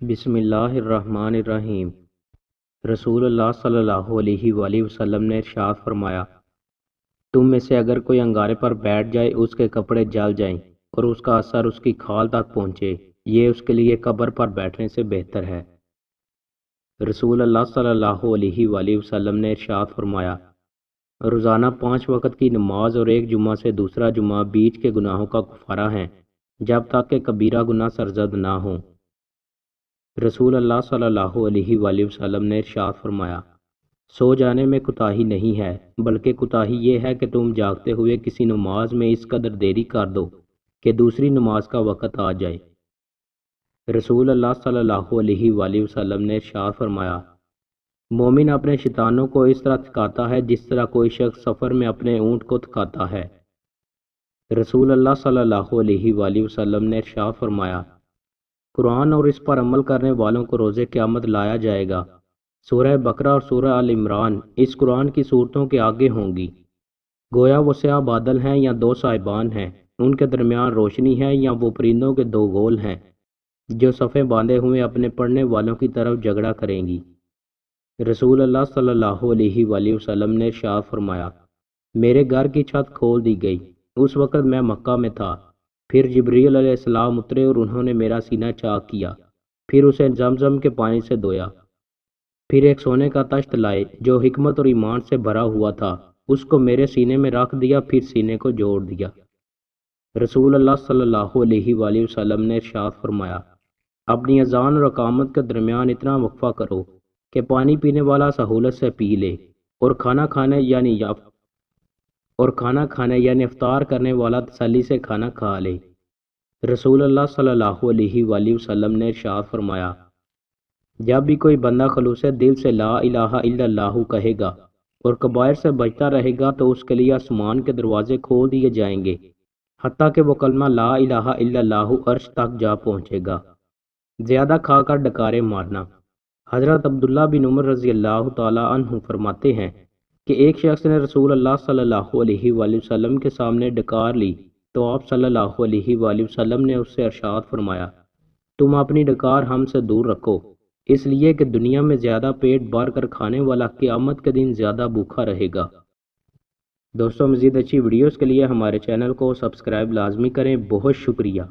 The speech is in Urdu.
بسم اللہ الرحمن الرحیم۔ رسول اللہ صلی اللہ علیہ وآلہ وسلم نے ارشاد فرمایا، تم میں سے اگر کوئی انگارے پر بیٹھ جائے اس کے کپڑے جل جائیں اور اس کا اثر اس کی کھال تک پہنچے، یہ اس کے لیے قبر پر بیٹھنے سے بہتر ہے۔ رسول اللہ صلی اللہ علیہ وآلہ وسلم نے ارشاد فرمایا، روزانہ 5 وقت کی نماز اور ایک جمعہ سے دوسرا جمعہ بیچ کے گناہوں کا کفارہ ہیں جب تک کہ کبیرہ گناہ سرزد نہ ہوں۔ رسول اللہ صلی اللہ علیہ وآلہ وسلم نے ارشاد فرمایا، سو جانے میں کوتاہی نہیں ہے، بلکہ کوتاہی یہ ہے کہ تم جاگتے ہوئے کسی نماز میں اس قدر دیری کر دو کہ دوسری نماز کا وقت آ جائے۔ رسول اللہ صلی اللہ علیہ وآلہ وسلم نے ارشاد فرمایا، مومن اپنے شیطانوں کو اس طرح تھکاتا ہے جس طرح کوئی شخص سفر میں اپنے اونٹ کو تھکاتا ہے۔ رسول اللہ صلی اللہ علیہ وآلہ وسلم نے ارشاد فرمایا، قرآن اور اس پر عمل کرنے والوں کو روز قیامت لایا جائے گا۔ سورہ بقرہ اور سورہ آل عمران اس قرآن کی صورتوں کے آگے ہوں گی، گویا وہ سیاہ بادل ہیں یا دو صاحبان ہیں، ان کے درمیان روشنی ہے یا وہ پرندوں کے دو گول ہیں جو صفیں باندھے ہوئے اپنے پڑھنے والوں کی طرف جھگڑا کریں گی۔ رسول اللہ صلی اللہ علیہ وآلہ وسلم نے ارشاد فرمایا، میرے گھر کی چھت کھول دی گئی، اس وقت میں مکہ میں تھا، پھر جبریل علیہ السلام اترے اور انہوں نے میرا سینہ چاک کیا، پھر اسے زمزم کے پانی سے دھویا، پھر ایک سونے کا تشت لائے جو حکمت اور ایمان سے بھرا ہوا تھا، اس کو میرے سینے میں رکھ دیا، پھر سینے کو جوڑ دیا۔ رسول اللہ صلی اللہ علیہ وآلہ وسلم نے ارشاد فرمایا، اپنی اذان اور اقامت کے درمیان اتنا وقفہ کرو کہ پانی پینے والا سہولت سے پی لے اور کھانا کھانے یعنی افطار کرنے والا تسلی سے کھانا کھا لے۔ رسول اللہ صلی اللہ علیہ وآلہ وسلم نے ارشاد فرمایا، جب بھی کوئی بندہ خلوص دل سے لا الہ الا اللہ کہے گا اور کبائر سے بچتا رہے گا تو اس کے لیے آسمان کے دروازے کھول دیے جائیں گے حتیٰ کہ وہ کلمہ لا الہ الا اللہ عرش تک جا پہنچے گا۔ زیادہ کھا کر ڈکارے مارنا۔ حضرت عبداللہ بن عمر رضی اللہ تعالیٰ عنہ فرماتے ہیں کہ ایک شخص نے رسول اللہ صلی اللہ علیہ وآلہ وسلم کے سامنے ڈکار لی تو آپ صلی اللہ علیہ وآلہ وسلم نے اس سے ارشاد فرمایا، تم اپنی ڈکار ہم سے دور رکھو، اس لیے کہ دنیا میں زیادہ پیٹ بھر کر کھانے والا قیامت کے دن زیادہ بھوکا رہے گا۔ دوستوں، مزید اچھی ویڈیوز کے لیے ہمارے چینل کو سبسکرائب لازمی کریں۔ بہت شکریہ۔